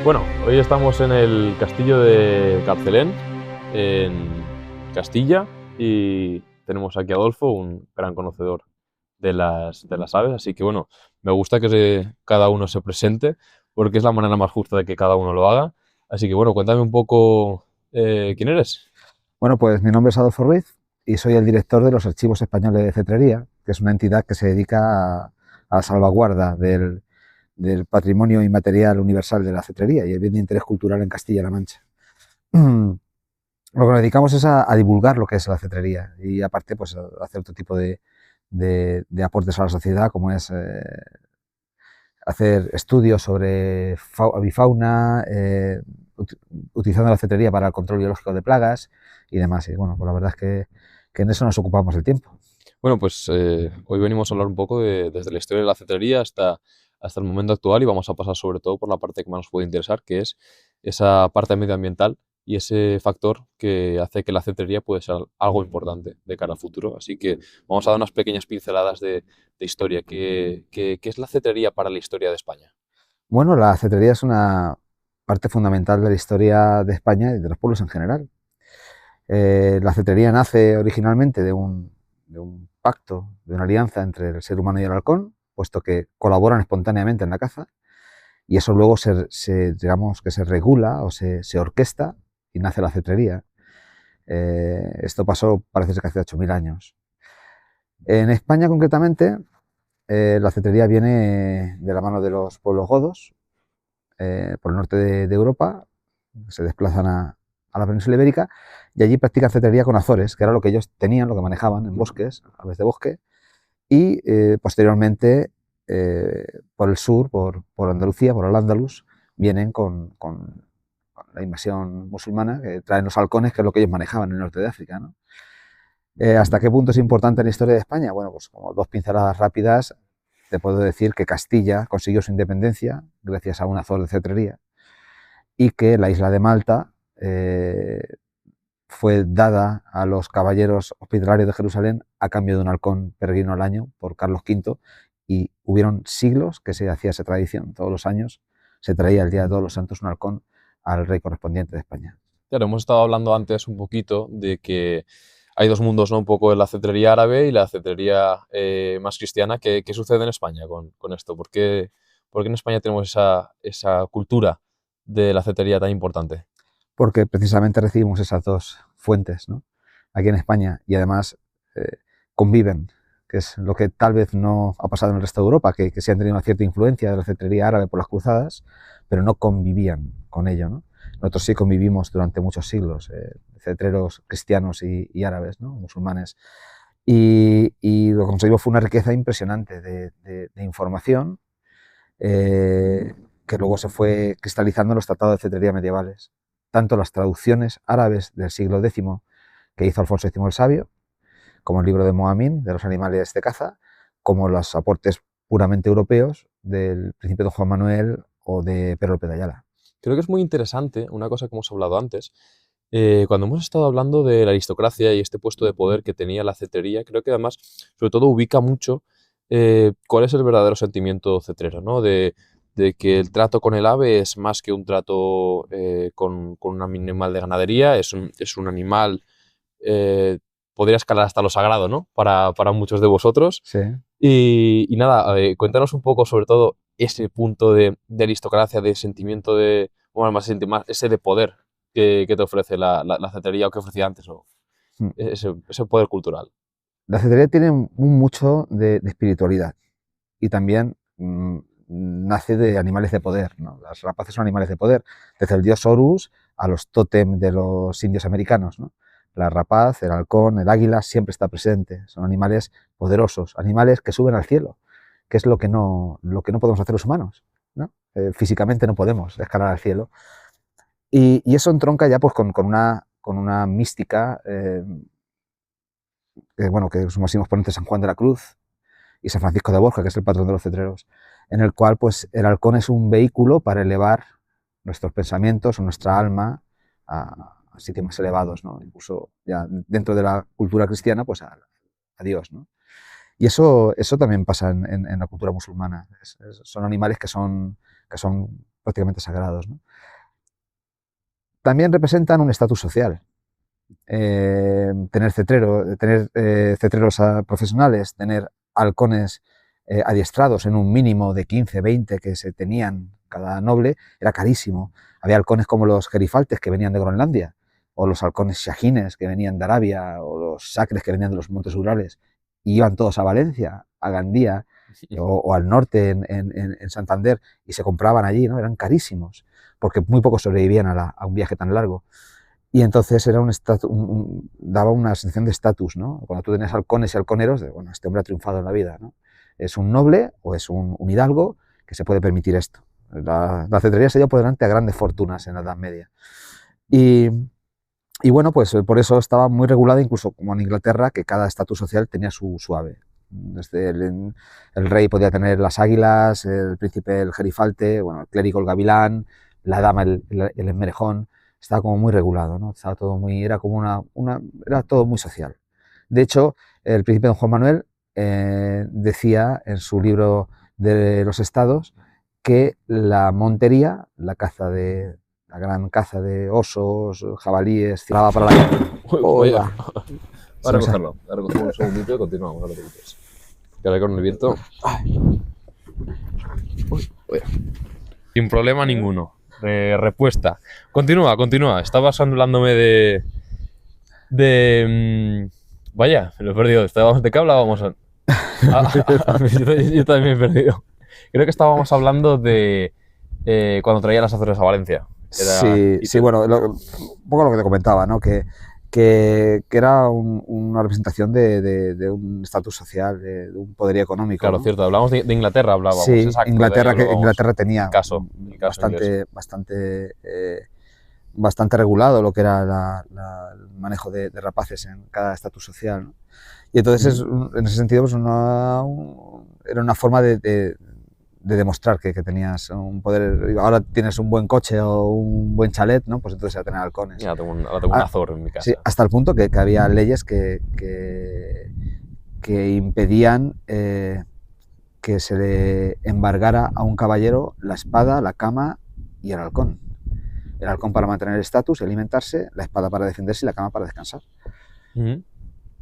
Bueno, hoy estamos en el castillo de Carcelén, en Castilla, y tenemos aquí a Adolfo, un gran conocedor de las aves, así que bueno, me gusta que cada uno se presente, porque es la manera más justa de que cada uno lo haga. Así que bueno, cuéntame un poco quién eres. Bueno, pues mi nombre es Adolfo Ruiz y soy el director de los Archivos Españoles de Cetrería, que es una entidad que se dedica a la salvaguarda del patrimonio inmaterial universal de la cetrería y el bien de interés cultural en Castilla-La Mancha. Lo que nos dedicamos es a divulgar lo que es la cetrería y aparte pues a hacer otro tipo de aportes a la sociedad, como es hacer estudios sobre avifauna, utilizando la cetrería para el control biológico de plagas y demás. Y bueno, pues la verdad es que en eso nos ocupamos el tiempo. Bueno, pues hoy venimos a hablar un poco desde la historia de la cetrería hasta el momento actual, y vamos a pasar sobre todo por la parte que más nos puede interesar, que es esa parte medioambiental y ese factor que hace que la cetrería puede ser algo importante de cara al futuro. Así que vamos a dar unas pequeñas pinceladas de historia. ¿Qué es la cetrería para la historia de España? Bueno, la cetrería es una parte fundamental de la historia de España y de los pueblos en general. La cetrería nace originalmente de un pacto, de una alianza entre el ser humano y el halcón, puesto que colaboran espontáneamente en la caza, y eso luego digamos que se regula o se orquesta y nace la cetrería. Esto pasó, parece ser que hace 8.000 años. En España, concretamente, la cetrería viene de la mano de los pueblos godos, por el norte de Europa, se desplazan a la península ibérica y allí practican cetrería con azores, que era lo que ellos tenían, lo que manejaban en bosques, aves de bosque, y posteriormente por el sur, por Andalucía, por el Andalus, vienen con la invasión musulmana, que traen los halcones, que es lo que ellos manejaban en el norte de África, ¿no? ¿Hasta qué punto es importante en la historia de España? Bueno, pues como dos pinceladas rápidas, te puedo decir que Castilla consiguió su independencia gracias a un azor de cetrería y que la isla de Malta fue dada a los caballeros hospitalarios de Jerusalén a cambio de un halcón peregrino al año por Carlos V, y hubieron siglos que se hacía esa tradición. Todos los años se traía el Día de Todos los Santos un halcón al rey correspondiente de España. Claro, hemos estado hablando antes un poquito de que hay dos mundos, ¿no? Un poco la cetrería árabe y la cetrería más cristiana. ¿Qué sucede en España con esto? ¿Por qué en España tenemos esa cultura de la cetrería tan importante? Porque precisamente recibimos esas dos fuentes, ¿no?, aquí en España, y además eh, conviven, que es lo que tal vez no ha pasado en el resto de Europa, que sí han tenido una cierta influencia de la cetrería árabe por las cruzadas, pero no convivían con ello, ¿no? Nosotros sí convivimos durante muchos siglos, cetreros cristianos y árabes, ¿no?, musulmanes, y lo que conseguimos fue una riqueza impresionante de información, que luego se fue cristalizando en los tratados de cetrería medievales. Tanto las traducciones árabes del siglo X que hizo Alfonso X el Sabio, como el libro de Moamín, de los animales de caza, como los aportes puramente europeos del Príncipe don Juan Manuel o de Pedro López de Ayala. Creo que es muy interesante una cosa que hemos hablado antes. Cuando hemos estado hablando de la aristocracia y este puesto de poder que tenía la cetrería, creo que además, sobre todo, ubica mucho cuál es el verdadero sentimiento cetrero, ¿no? De que el trato con el ave es más que un trato con un animal de ganadería, es un animal, eh, podría escalar hasta lo sagrado, ¿no? Para muchos de vosotros. Sí. Y nada, cuéntanos un poco sobre todo ese punto de aristocracia, de sentimiento de, bueno, más ese de poder que te ofrece la cetrería, o que ofrecía antes, o ese poder cultural. La cetrería tiene mucho de espiritualidad y también nace de animales de poder, ¿no? Las rapaces son animales de poder, desde el dios Horus a los tótem de los indios americanos, ¿no? La rapaz, el halcón, el águila siempre está presente. Son animales poderosos, animales que suben al cielo, que es lo que no podemos hacer los humanos, ¿no? Físicamente no podemos escalar al cielo. Y eso entronca ya pues con una mística, bueno, que su máximo exponente es San Juan de la Cruz y San Francisco de Borja, que es el patrón de los cetreros, en el cual pues el halcón es un vehículo para elevar nuestros pensamientos o nuestra alma a sitios más elevados, ¿no? Incluso ya dentro de la cultura cristiana, pues a Dios, ¿no? Y eso también pasa en la cultura musulmana. Son animales que son prácticamente sagrados, ¿no? También representan un estatus social. Tener cetreros profesionales, tener halcones adiestrados en un mínimo de 15, 20 que se tenían cada noble, era carísimo. Había halcones como los gerifaltes que venían de Groenlandia, o los halcones shahines que venían de Arabia, o los sacres que venían de los montes Urales, y iban todos a Valencia, a Gandía, o al norte en Santander, y se compraban allí, ¿no? Eran carísimos, porque muy pocos sobrevivían a un viaje tan largo. Y entonces era daba una sensación de estatus, ¿no? Cuando tú tenías halcones y halconeros, bueno, este hombre ha triunfado en la vida, ¿no? Es un noble o es un hidalgo que se puede permitir esto. La cetrería se dio por delante a grandes fortunas en la Edad Media. Y bueno, pues por eso estaba muy regulada, incluso como en Inglaterra, que cada estatus social tenía su ave. Desde el rey podía tener las águilas, el príncipe el gerifalte, bueno, el clérigo el gavilán, la dama el esmerejón. Estaba como muy regulado, ¿no? Estaba todo muy, era como era todo muy social. De hecho, el príncipe don Juan Manuel decía en su libro de los estados que la montería, la gran caza de osos, jabalíes, tiraba para la... Oiga. A recogerlo un segundito y continuamos. No te preocupes. Que ahora con el viento... Sin problema ninguno. Respuesta. Continúa. Estabas hablándome vaya, me lo he perdido. ¿De qué hablábamos? Yo también me he perdido. Creo que estábamos hablando de cuando traía las Azores a Valencia. Sí, bueno, un poco lo que te comentaba, ¿no? Que era una representación de un estatus social, de un poderío económico. Claro, ¿no? cierto. Hablábamos de Inglaterra, hablábamos. Sí, exacto, Inglaterra tenía bastante regulado lo que era el manejo de rapaces en cada estatus social, ¿no? Y entonces, en ese sentido, pues era una forma de demostrar que tenías un poder. Ahora tienes un buen coche o un buen chalet, ¿no? Pues entonces a tener halcones. Ya, ahora tengo un azor en mi casa. Sí, hasta el punto que había leyes que impedían que se le embargara a un caballero la espada, la cama y el halcón. El halcón para mantener el estatus y alimentarse, la espada para defenderse y la cama para descansar.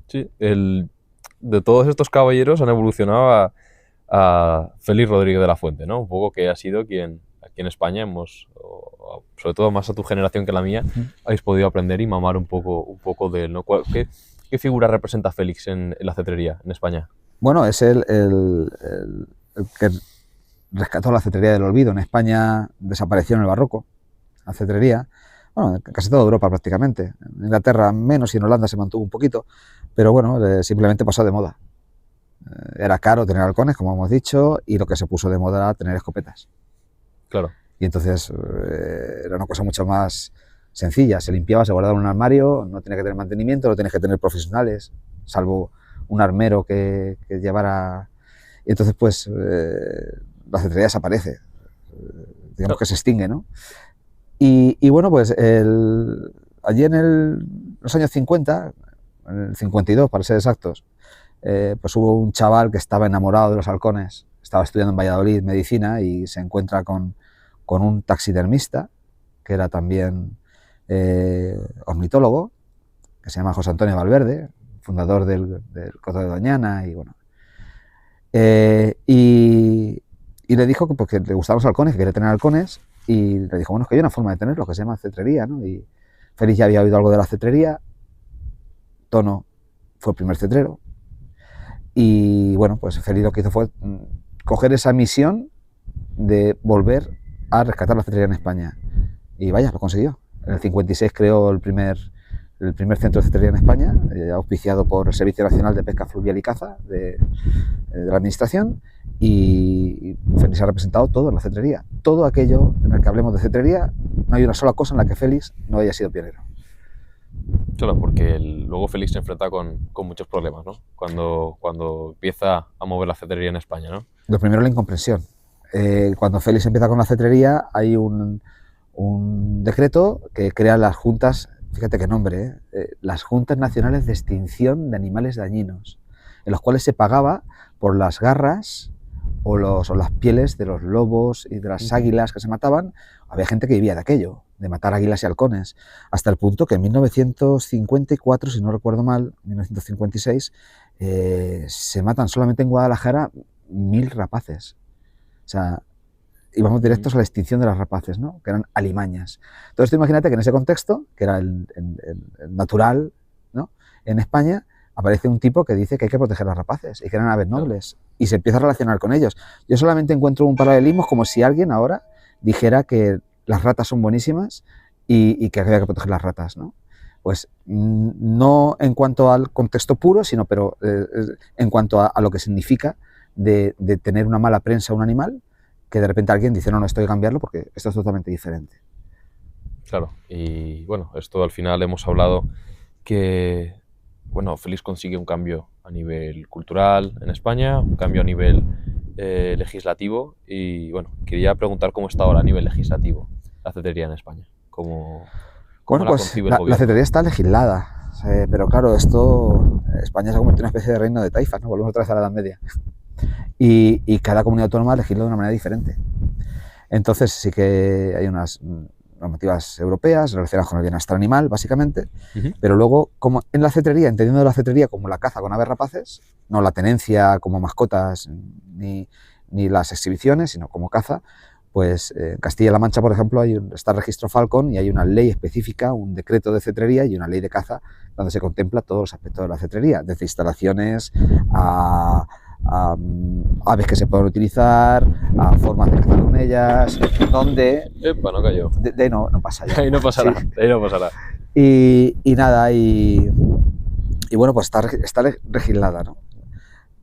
Sí, de todos estos caballeros han evolucionado a Félix Rodríguez de la Fuente, ¿no? Un poco que ha sido quien aquí en España sobre todo más a tu generación que la mía, habéis podido aprender y mamar un poco de él, ¿no? ¿Qué figura representa Félix en la cetrería en España? Bueno, es el que rescató la cetrería del olvido. En España desapareció en el barroco la cetrería. Bueno, en casi toda Europa prácticamente. En Inglaterra menos y en Holanda se mantuvo un poquito, pero bueno, simplemente pasó de moda. Era caro tener halcones, como hemos dicho, y lo que se puso de moda era tener escopetas. Claro. Y entonces era una cosa mucho más sencilla. Se limpiaba, se guardaba en un armario, no tenía que tener mantenimiento, no tienes que tener profesionales, salvo un armero que llevara... Y entonces, pues, la cetrería desaparece. Digamos que se extingue, ¿no? Y bueno, pues allí en los años 50, en el 52 para ser exactos, pues hubo un chaval que estaba enamorado de los halcones, estaba estudiando en Valladolid medicina y se encuentra con un taxidermista que era también ornitólogo, que se llama José Antonio Valverde, fundador del Coto de Doñana, y bueno. Y le dijo que porque le gustaban los halcones, que quería tener halcones, y le dijo, bueno, es que hay una forma de tenerlo que se llama cetrería, ¿no? Y Félix ya había oído algo de la cetrería, Tono fue el primer cetrero, y bueno, pues Félix lo que hizo fue coger esa misión de volver a rescatar la cetrería en España. Y vaya, lo consiguió. En el 56 creó el primer centro de cetrería en España, auspiciado por el Servicio Nacional de Pesca Fluvial y Caza de la Administración, y Félix ha representado todo en la cetrería. Todo aquello en el que hablemos de cetrería, no hay una sola cosa en la que Félix no haya sido pionero. Claro, porque luego Félix se enfrenta con muchos problemas, ¿no? Cuando empieza a mover la cetrería en España, ¿no? Lo primero, la incomprensión. Cuando Félix empieza con la cetrería, hay un decreto que crea las juntas, fíjate qué nombre, las Juntas Nacionales de Extinción de Animales Dañinos, en los cuales se pagaba por las garras o las pieles de los lobos y de las águilas que se mataban. Había gente que vivía de aquello, de matar águilas y halcones, hasta el punto que en 1954, si no recuerdo mal, 1956, se matan solamente en Guadalajara 1000 rapaces. O sea, íbamos directos a la extinción de las rapaces, ¿no? Que eran alimañas. Entonces, tú imagínate que en ese contexto, que era el natural, ¿no? En España, aparece un tipo que dice que hay que proteger las rapaces y que eran aves nobles, y se empieza a relacionar con ellos. Yo solamente encuentro un paralelismo como si alguien ahora dijera que las ratas son buenísimas y que había que proteger las ratas, ¿no? Pues no en cuanto al contexto puro, sino pero en cuanto a lo que significa de tener una mala prensa a un animal, que de repente alguien dice, no, esto hay que cambiarlo porque esto es totalmente diferente. Claro, y bueno, esto al final hemos hablado que, bueno, Félix consigue un cambio a nivel cultural en España, un cambio a nivel legislativo, y bueno, quería preguntar cómo está ahora a nivel legislativo la cetrería en España. ¿Cómo Bueno, la pues concibe el gobierno? la cetrería está legislada, pero claro, España se ha convertido en una especie de reino de taifas, ¿no? Volvemos otra vez a la Edad Media. Y cada comunidad autónoma legisla de una manera diferente. Entonces sí que hay unas normativas europeas relacionadas con el bienestar animal, básicamente, pero luego, como en la cetrería, entendiendo la cetrería como la caza con aves rapaces, no la tenencia como mascotas ni las exhibiciones, sino como caza, pues en Castilla-La Mancha, por ejemplo, está el registro Falcon y hay una ley específica, un decreto de cetrería y una ley de caza donde se contempla todos los aspectos de la cetrería, desde instalaciones a aves que se pueden utilizar, a formas de cazar con ellas, donde... Epa, no cayó. De no pasa ya. Ahí no pasará, Sí. ahí no pasará. Y nada, y bueno, pues está legislada, ¿no?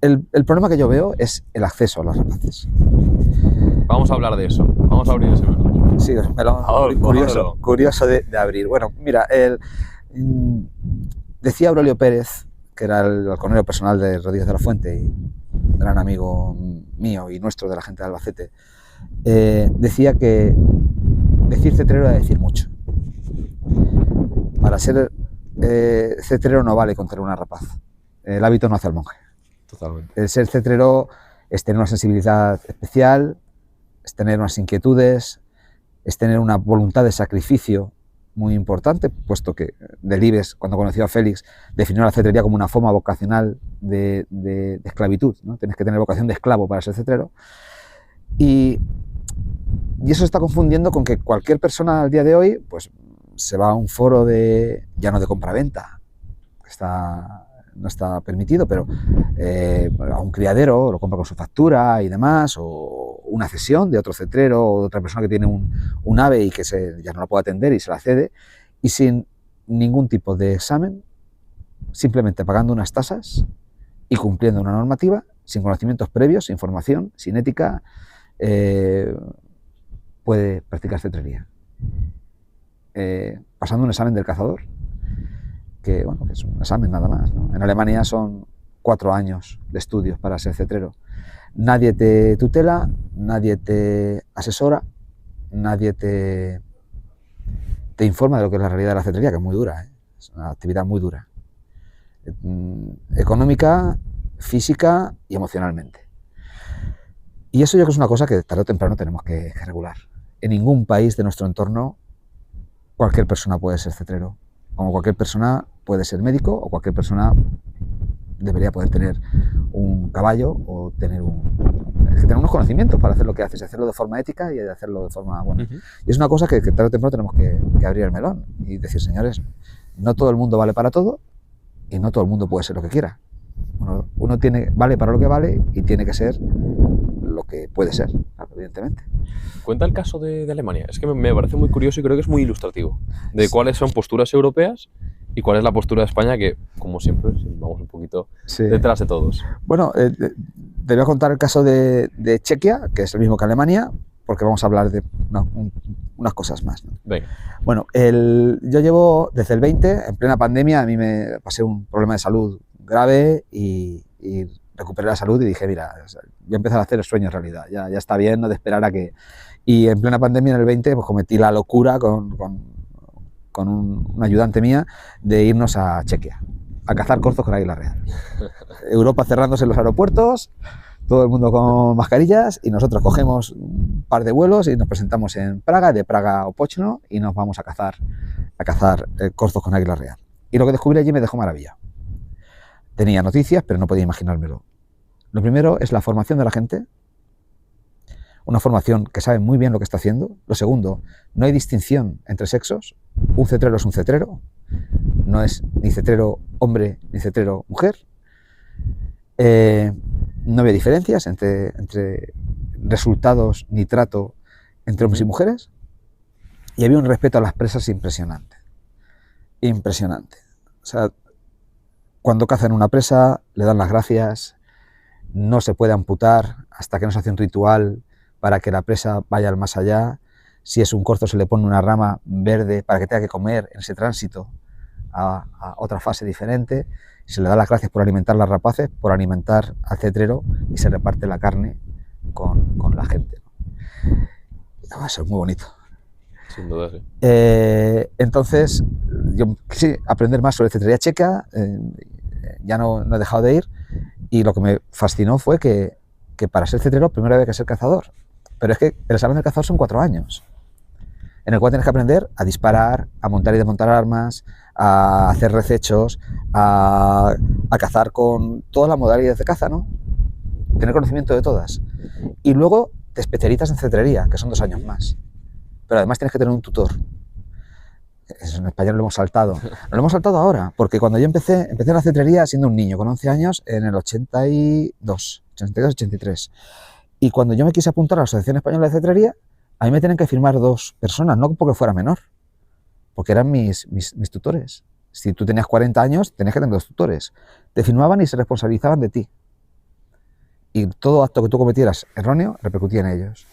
El problema que yo veo es el acceso a las rapaces. Vamos a hablar de eso, vamos a abrir ese melón. Sí, curioso de abrir. Bueno, mira, decía Aurelio Pérez, que era el halconero personal de Rodríguez de la Fuente y gran amigo mío y nuestro de la gente de Albacete, decía que decir cetrero era decir mucho. Para ser cetrero no vale con tener una rapaz. El hábito no hace al monje. Totalmente. El ser cetrero es tener una sensibilidad especial, es tener unas inquietudes, es tener una voluntad de sacrificio muy importante, puesto que Delibes, cuando conoció a Félix, definió la cetrería como una forma vocacional de esclavitud, ¿no? Tienes que tener vocación de esclavo para ser cetrero. Y eso se está confundiendo con que cualquier persona al día de hoy pues, se va a un foro ya no de compraventa, no está permitido, pero a un criadero, lo compra con su factura y demás, o una cesión de otro cetrero o de otra persona que tiene un ave y que ya no la puede atender y se la cede, y sin ningún tipo de examen, simplemente pagando unas tasas y cumpliendo una normativa, sin conocimientos previos, sin formación, sin ética, puede practicar cetrería. Pasando un examen del cazador, que es un examen nada más, ¿no? En Alemania son 4 años de estudios para ser cetrero. Nadie te tutela, nadie te asesora, nadie te informa de lo que es la realidad de la cetrería, que es muy dura, ¿eh? Es una actividad muy dura. Económica, física y emocionalmente. Y eso yo creo que es una cosa que tarde o temprano tenemos que regular. En ningún país de nuestro entorno cualquier persona puede ser cetrero. Como cualquier persona puede ser médico o cualquier persona debería poder tener un caballo o tener unos conocimientos para hacer lo que haces, hacerlo de forma ética y hacerlo de forma buena. Y es una cosa que tarde o temprano tenemos que abrir el melón y decir, señores, no todo el mundo vale para todo y no todo el mundo puede ser lo que quiera. Uno vale para lo que vale y tiene que ser lo que puede ser, evidentemente. Cuenta el caso de Alemania. Es que me parece muy curioso y creo que es muy ilustrativo de cuáles son posturas europeas y cuál es la postura de España, que, como siempre, vamos un poquito detrás de todos. Bueno, te voy a contar el caso de Chequia, que es el mismo que Alemania, porque vamos a hablar de unas cosas más, ¿no? Venga. Bueno, yo llevo desde el 20, en plena pandemia, a mí me pasé un problema de salud grave y recuperé la salud y dije, mira, voy a empezar a hacer el sueño en realidad, ya está bien, no de esperar a que... Y en plena pandemia, en el 20, pues cometí la locura con una ayudante mía de irnos a Chequia, a cazar corzos con águila real. Europa cerrándose en los aeropuertos, todo el mundo con mascarillas y nosotros cogemos un par de vuelos y nos presentamos en Praga, de Praga a Opochno, y nos vamos a cazar corzos con águila real. Y lo que descubrí allí me dejó maravillado. Tenía noticias, pero no podía imaginármelo. Lo primero es la formación de la gente, una formación que sabe muy bien lo que está haciendo. Lo segundo, no hay distinción entre sexos. Un cetrero es un cetrero, no es ni cetrero hombre ni cetrero mujer. No había diferencias entre resultados ni trato entre hombres y mujeres. Y había un respeto a las presas impresionante. Impresionante. O sea, cuando cazan una presa, le dan las gracias, no se puede amputar hasta que no se hace un ritual para que la presa vaya al más allá. Si es un corzo, se le pone una rama verde para que tenga que comer en ese tránsito a otra fase diferente. Se le da las gracias por alimentar las rapaces, por alimentar al cetrero, y se reparte la carne con la gente. Eso es muy bonito. Sin duda, sí. Entonces, yo quise aprender más sobre cetrería checa, ya no he dejado de ir, y lo que me fascinó fue que para ser cetrero primero había que ser cazador. Pero es que el examen del cazador son 4 años, en el cual tienes que aprender a disparar, a montar y desmontar armas, a hacer recechos, a cazar con todas las modalidades de caza, ¿no? Tener conocimiento de todas. Y luego te especializas en cetrería, que son 2 años más. Pero además tienes que tener un tutor. Eso en España lo hemos saltado. Lo hemos saltado ahora, porque cuando yo empecé en la cetrería siendo un niño, con 11 años, en el 82-83. Y cuando yo me quise apuntar a la Asociación Española de Cetrería, a mí me tienen que firmar 2 personas, no porque fuera menor, porque eran mis tutores. Si tú tenías 40 años, tenías que tener 2 tutores. Te firmaban y se responsabilizaban de ti. Y todo acto que tú cometieras erróneo repercutía en ellos.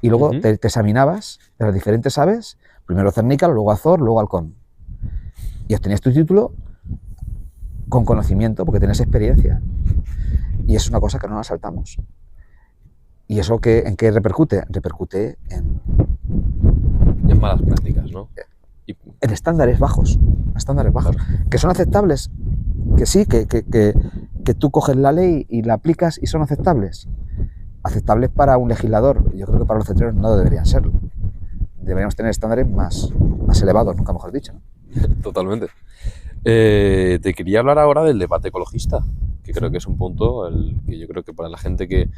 Y luego te examinabas de las diferentes aves, primero cernícalo, luego azor, luego halcón. Y obtenías tu título con conocimiento, porque tenías experiencia. Y es una cosa que no nos saltamos. ¿Y eso en qué repercute? Repercute en malas prácticas, ¿no? En estándares bajos. Claro. Que son aceptables, que sí, que tú coges la ley y la aplicas y son aceptables. Aceptables para un legislador. Yo creo que para los cetreros no deberían serlo. Deberíamos tener estándares más elevados, nunca mejor dicho, ¿no? Totalmente. Te quería hablar ahora del debate ecologista, que creo que es un punto que yo creo que para la gente que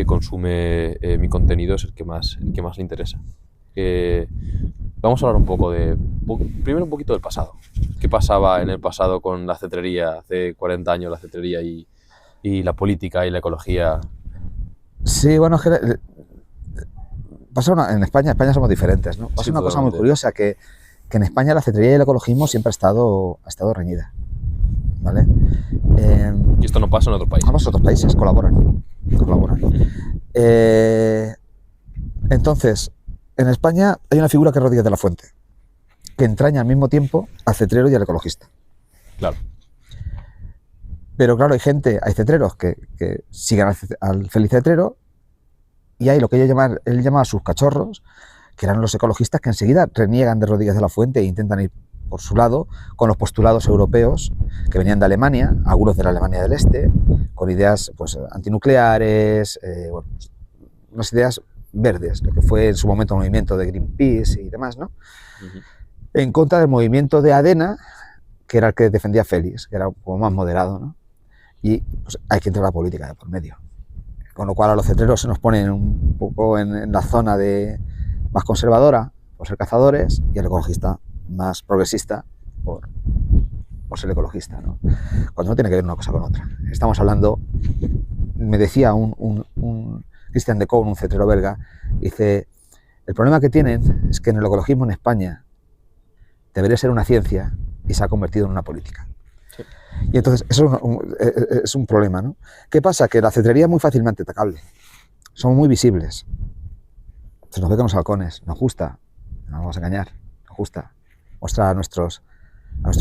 consume mi contenido es el que más le interesa. Vamos a hablar un poco primero un poquito del pasado. ¿Qué pasaba en el pasado con la cetrería, hace 40 años la cetrería y la política y la ecología? Sí, bueno, es que en España somos diferentes, ¿no? Pasa una cosa muy curiosa, que en España la cetrería y el ecologismo siempre ha estado reñida, ¿vale? Y esto no pasa en otros países. Ambos otros países colaboran. Entonces, en España hay una figura que es Rodríguez de la Fuente, que entraña al mismo tiempo al cetrero y al ecologista. Claro. Pero claro, hay cetreros que siguen al feliz cetrero, y hay lo que él llama a sus cachorros, que eran los ecologistas, que enseguida reniegan de Rodríguez de la Fuente e intentan ir por su lado con los postulados europeos que venían de Alemania, algunos de la Alemania del Este, con ideas pues antinucleares, unas ideas verdes, lo que fue en su momento el movimiento de Greenpeace y demás, ¿no? En contra del movimiento de Adena, que era el que defendía Félix, que era un poco más moderado, ¿no? Y pues hay que entrar a la política de por medio. Con lo cual a los cetreros se nos ponen un poco en la zona más conservadora por ser cazadores, y el ecologista más progresista por ser ecologista, ¿no? Cuando no tiene que ver una cosa con otra. Estamos hablando, me decía un Christian de Cohn, un cetrero belga, dice, el problema que tienen es que en el ecologismo en España debería ser una ciencia y se ha convertido en una política. Sí. Y entonces eso es un problema, ¿no? ¿Qué pasa? Que la cetrería es muy fácilmente atacable. Somos muy visibles. Se nos ve con los halcones. Nos gusta, no nos vamos a engañar, nos gusta mostrar a nuestros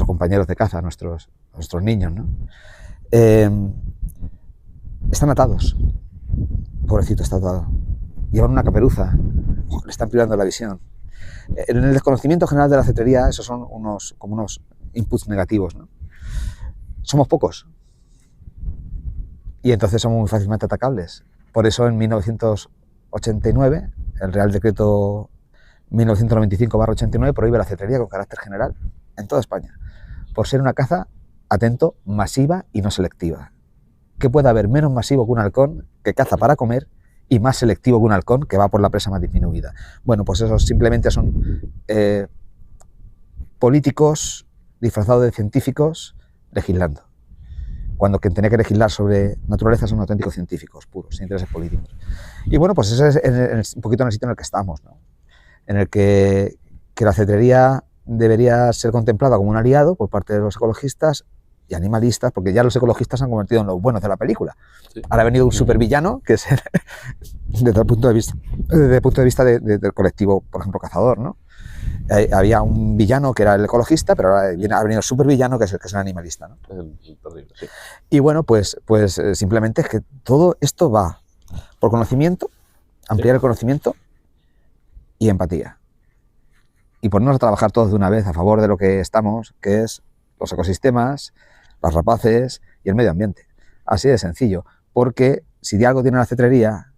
compañeros de caza, a nuestros niños, ¿no? Están atados. Pobrecito está atado. Llevan una caperuza. Le están privando la visión. En el desconocimiento general de la cetrería, esos son unos inputs negativos, ¿no? Somos pocos. y entonces somos muy fácilmente atacables. Por eso en 1989, el Real Decreto 1995/89 prohíbe la cetrería con carácter general en toda España, por ser una caza, atento, masiva y no selectiva. ¿Qué puede haber menos masivo que un halcón que caza para comer y más selectivo que un halcón que va por la presa más disminuida? Bueno, pues eso simplemente son políticos disfrazados de científicos legislando, cuando quien tenía que legislar sobre naturaleza son auténticos científicos puros, sin intereses políticos. Y bueno, pues ese es un poquito en el sitio en el que estamos, ¿no? En el que la cetrería debería ser contemplada como un aliado por parte de los ecologistas y animalistas, porque ya los ecologistas se han convertido en los buenos de la película. Sí. Ahora ha venido un supervillano, que es desde el punto de vista del colectivo, por ejemplo, cazador, ¿no? Había un villano que era el ecologista, pero ahora ha venido el supervillano, que es el animalista, ¿no? Terrible, sí. Y bueno, pues simplemente es que todo esto va por conocimiento, ampliar el conocimiento y empatía. Y ponernos a trabajar todos de una vez a favor de lo que estamos, que es los ecosistemas, las rapaces y el medio ambiente. Así de sencillo, porque si de algo tiene la cetrería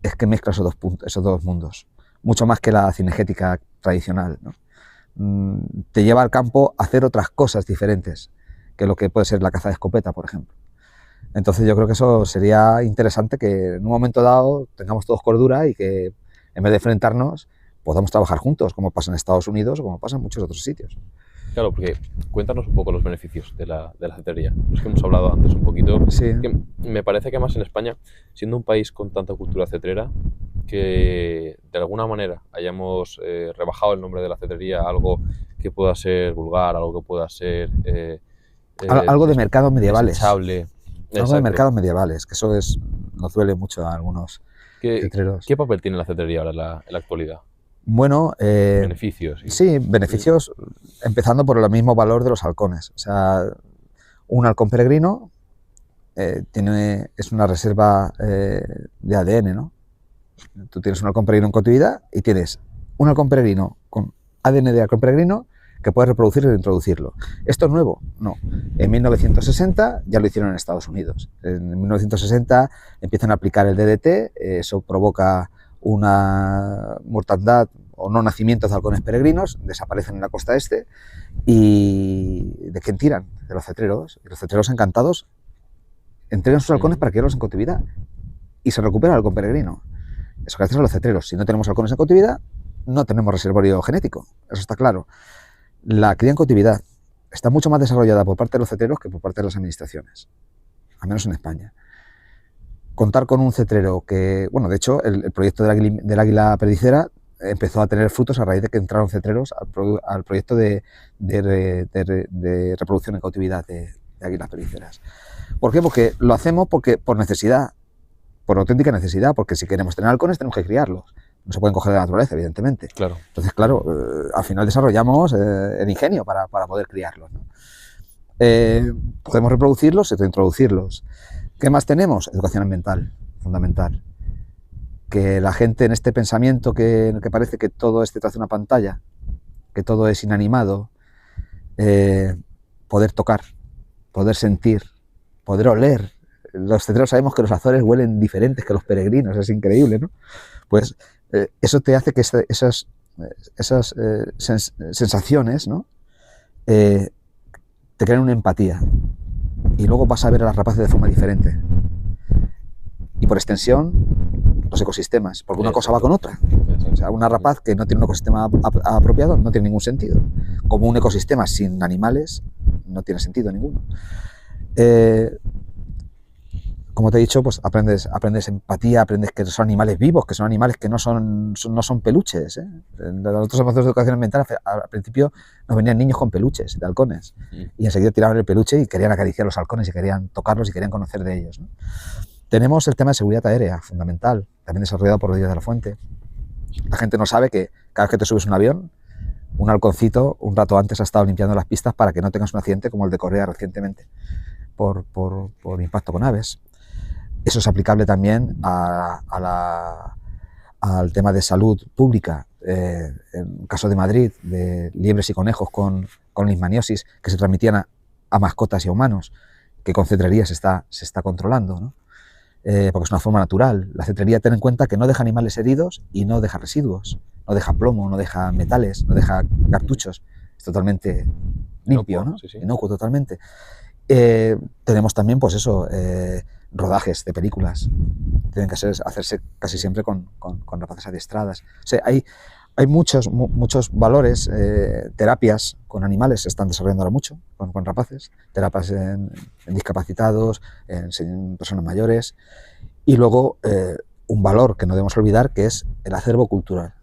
es que mezcla esos dos mundos, mucho más que la cinegética tradicional, ¿no? Te lleva al campo a hacer otras cosas diferentes que lo que puede ser la caza de escopeta, por ejemplo. Entonces yo creo que eso sería interesante, que en un momento dado tengamos todos cordura y que en vez de enfrentarnos podamos trabajar juntos, como pasa en Estados Unidos o como pasa en muchos otros sitios. Claro, porque cuéntanos un poco los beneficios de la cetrería. Los que hemos hablado antes un poquito. Sí. Que me parece que más en España, siendo un país con tanta cultura cetrera, que de alguna manera hayamos rebajado el nombre de la cetrería a algo que pueda ser vulgar, algo que pueda ser... algo de mercados medievales. Desechable. Algo de mercados medievales, que eso nos duele mucho a algunos cetreros. ¿Qué papel tiene la cetrería ahora en la actualidad? Bueno, beneficios. Sí, beneficios, empezando por el mismo valor de los halcones. O sea, un halcón peregrino es una reserva de ADN, ¿no? Tú tienes un halcón peregrino en cautividad y tienes un halcón peregrino con ADN de halcón peregrino que puedes reproducir y reintroducirlo. ¿Esto es nuevo? No. En 1960 ya lo hicieron en Estados Unidos. En 1960 empiezan a aplicar el DDT, eso provoca una mortandad o no nacimientos de halcones peregrinos, desaparecen en la costa este. ¿Y de quién tiran? De los cetreros. Y los cetreros encantados entregan sus halcones para criarlos en cautividad y se recupera el halcón peregrino. Eso gracias a los cetreros. Si no tenemos halcones en cautividad, no tenemos reservorio genético, eso está claro. La cría en cautividad está mucho más desarrollada por parte de los cetreros que por parte de las administraciones, al menos en España. Contar con un cetrero que, bueno, de hecho, el proyecto del águila perdicera empezó a tener frutos a raíz de que entraron cetreros al proyecto de reproducción en cautividad de águilas perdiceras. ¿Por qué? Porque lo hacemos por necesidad, por auténtica necesidad, porque si queremos tener halcones tenemos que criarlos. No se pueden coger de la naturaleza, evidentemente. Claro. Entonces, claro, al final desarrollamos el ingenio para poder criarlos, ¿no? Podemos reproducirlos y reintroducirlos. ¿Qué más tenemos? Educación ambiental, fundamental. Que la gente en este pensamiento en el que parece que todo es detrás de una pantalla, que todo es inanimado, poder tocar, poder sentir, poder oler. Los cetreros sabemos que los azores huelen diferentes que los peregrinos, es increíble, ¿no? Pues eso te hace que esas sensaciones, ¿no? Te crean una empatía y luego vas a ver a las rapaces de forma diferente y por extensión los ecosistemas, porque una cosa va con otra. O sea, una rapaz que no tiene un ecosistema apropiado no tiene ningún sentido, como un ecosistema sin animales no tiene sentido ninguno. Como te he dicho, pues aprendes empatía, aprendes que son animales vivos, que son animales que no son peluches, ¿eh? Nosotros en los de educación ambiental, al principio nos venían niños con peluches de halcones y enseguida tiraban el peluche y querían acariciar los halcones y querían tocarlos y querían conocer de ellos, ¿no? Tenemos el tema de seguridad aérea, fundamental, también desarrollado por Rodríguez de la Fuente. La gente no sabe que cada vez que te subes a un avión, un halconcito un rato antes ha estado limpiando las pistas para que no tengas un accidente como el de Corea recientemente por impacto con aves. Eso es aplicable también al tema de salud pública. En el caso de Madrid, de liebres y conejos con leishmaniosis que se transmitían a mascotas y a humanos, que con cetrería se está controlando, ¿no? porque es una forma natural. La cetrería, ten en cuenta que no deja animales heridos y no deja residuos, no deja plomo, no deja metales, no deja cartuchos, es totalmente limpio, ¿no? Sí, sí. Inocuo totalmente. Tenemos también, pues eso, rodajes de películas, tienen que hacerse casi siempre con rapaces adiestradas. O sea, hay muchos valores, terapias con animales se están desarrollando ahora mucho, con rapaces, terapias en discapacitados, en personas mayores, y luego un valor que no debemos olvidar, que es el acervo cultural,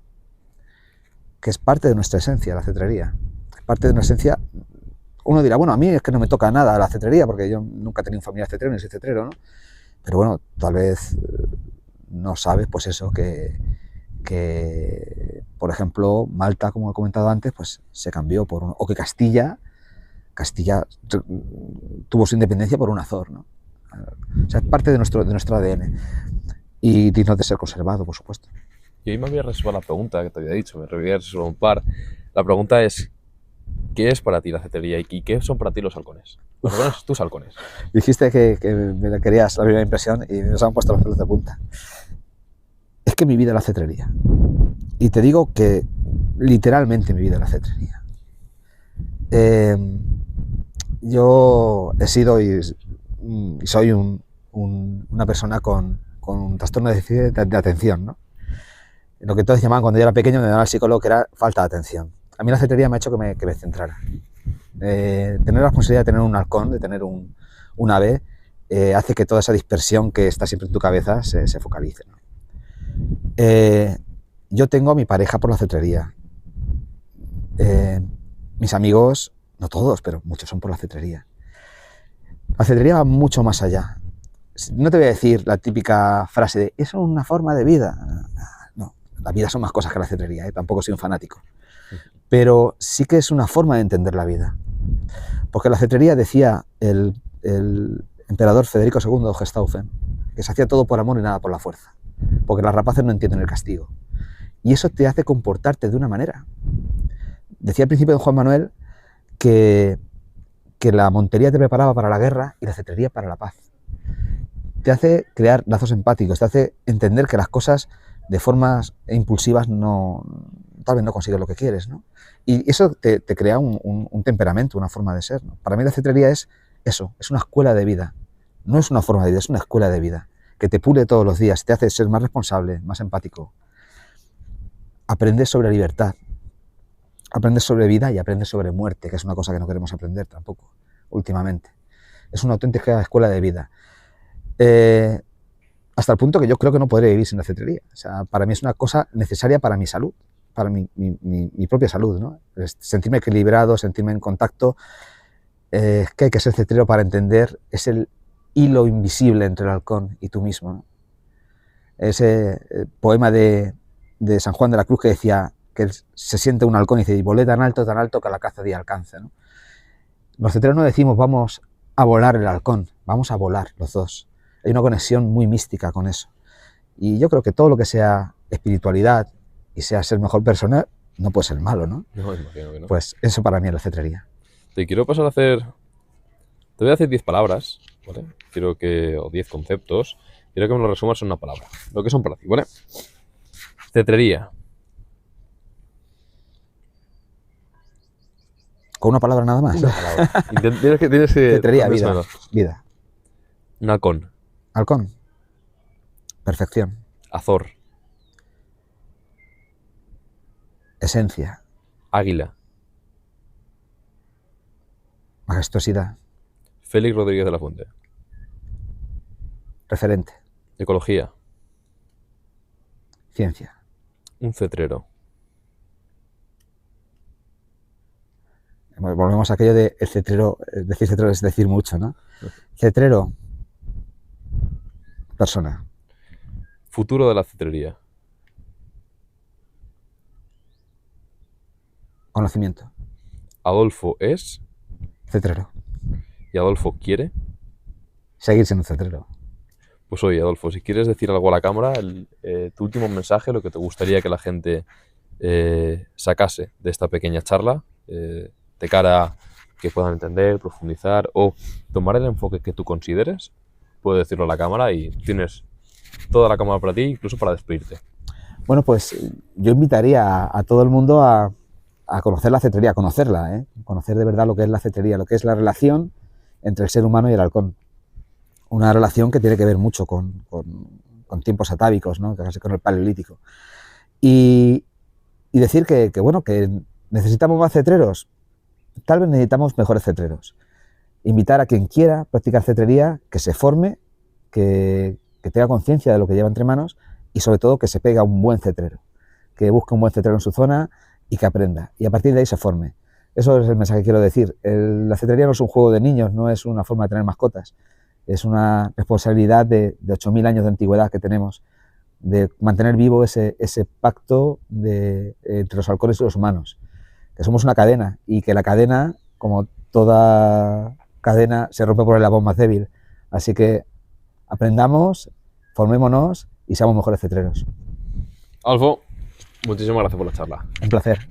que es parte de nuestra esencia, la cetrería, parte de nuestra esencia. Uno dirá, bueno, a mí es que no me toca nada la cetrería, porque yo nunca he tenido familia cetrero, ni soy cetrero, ¿no? Pero bueno, tal vez no sabes, pues eso, que por ejemplo, Malta, como he comentado antes, pues se cambió por o que Castilla tuvo su independencia por un azor, ¿no? O sea, es parte de nuestro ADN y digno de ser conservado, por supuesto. Y hoy me había reservado la pregunta que te había dicho, me había reservado un par. La pregunta es, ¿qué es para ti la cetrería y qué son para ti los halcones? Los halcones, tus halcones. Dijiste que me querías la primera impresión y nos han puesto los pelos de punta. Es que mi vida es la cetrería. Y te digo que literalmente mi vida es la cetrería. Yo he sido y soy una persona con un trastorno de déficit de atención, ¿no? Lo que todos llamaban cuando yo era pequeño, me llamaban al psicólogo, que era falta de atención. A mí la cetrería me ha hecho que me centrara. Tener la responsabilidad de tener un halcón, de tener un ave, hace que toda esa dispersión que está siempre en tu cabeza se focalice, ¿no? Yo tengo a mi pareja por la cetrería. Mis amigos, no todos, pero muchos son por la cetrería. La cetrería va mucho más allá. No te voy a decir la típica frase de eso es una forma de vida. No, la vida son más cosas que la cetrería, tampoco soy un fanático. Pero sí que es una forma de entender la vida. Porque la cetrería, decía el emperador Federico II de Gestaufen, que se hacía todo por amor y nada por la fuerza. Porque las rapaces no entienden el castigo. Y eso te hace comportarte de una manera. Decía al principio don Juan Manuel que la montería te preparaba para la guerra y la cetrería para la paz. Te hace crear lazos empáticos, te hace entender que las cosas de formas impulsivas tal vez no consigues lo que quieres, ¿no? Y eso te crea un temperamento, una forma de ser, ¿no? Para mí la cetrería es eso, es una escuela de vida. No es una forma de vida, es una escuela de vida que te pule todos los días, te hace ser más responsable, más empático. Aprendes sobre libertad, aprendes sobre vida y aprendes sobre muerte, que es una cosa que no queremos aprender tampoco últimamente. Es una auténtica escuela de vida. Hasta el punto que yo creo que no podré vivir sin la cetrería. O sea, para mí es una cosa necesaria para mi salud, para mi propia salud, ¿no? Sentirme equilibrado, sentirme en contacto. Es que hay que ser cetrero para entender, es el hilo invisible entre el halcón y tú mismo, ¿no? Ese poema de San Juan de la Cruz que decía que se siente un halcón y dice, y volé tan alto que a la caza di alcance, ¿no? Los cetreros no decimos vamos a volar el halcón, vamos a volar los dos. Hay una conexión muy mística con eso. Y yo creo que todo lo que sea espiritualidad y sea ser mejor persona, no puede ser malo, ¿no? No, imagino que no. Pues eso para mí es la cetrería. Te quiero pasar a hacer... Te voy a hacer 10 palabras, ¿vale? O 10 conceptos. Quiero que me lo resumas en una palabra. Lo que son para ti, ¿vale? Cetrería. ¿Con una palabra nada más? Una palabra. Tienes que Cetrería, vida. Vida. Un halcón. Halcón. Perfección. Azor. Esencia. Águila. Majestuosidad. Félix Rodríguez de la Fuente. Referente. Ecología. Ciencia. Un cetrero. Volvemos a aquello de el cetrero, decir cetrero es decir mucho, ¿no? Cetrero. Persona. Futuro de la cetrería. Conocimiento. Adolfo es Cetrero. y Adolfo quiere. Seguir siendo cetrero. Pues oye, Adolfo, si quieres decir algo a la cámara, tu último mensaje, lo que te gustaría que la gente sacase de esta pequeña charla, de cara a que puedan entender, profundizar o tomar el enfoque que tú consideres. puedes decirlo a la cámara y tienes toda la cámara para ti, incluso para despedirte. Bueno, pues yo invitaría a todo el mundo a conocer la cetrería, a conocerla, ¿eh? Conocer de verdad lo que es la cetrería, lo que es la relación entre el ser humano y el halcón. Una relación que tiene que ver mucho con tiempos atávicos, ¿no? Casi con el paleolítico. Y decir que necesitamos más cetreros. Tal vez necesitamos mejores cetreros. Invitar a quien quiera practicar cetrería, que se forme, que tenga conciencia de lo que lleva entre manos y sobre todo que se pegue a un buen cetrero, que busque un buen cetrero en su zona y que aprenda. Y a partir de ahí se forme. Eso es el mensaje que quiero decir. La cetrería no es un juego de niños, no es una forma de tener mascotas. Es una responsabilidad de 8.000 años de antigüedad que tenemos, de mantener vivo ese pacto entre los halcones y los humanos. Que somos una cadena y que la cadena, como toda cadena, se rompe por el eslabón más débil. Así que aprendamos, formémonos y seamos mejores cetreros. Alfo, muchísimas gracias por la charla. Un placer.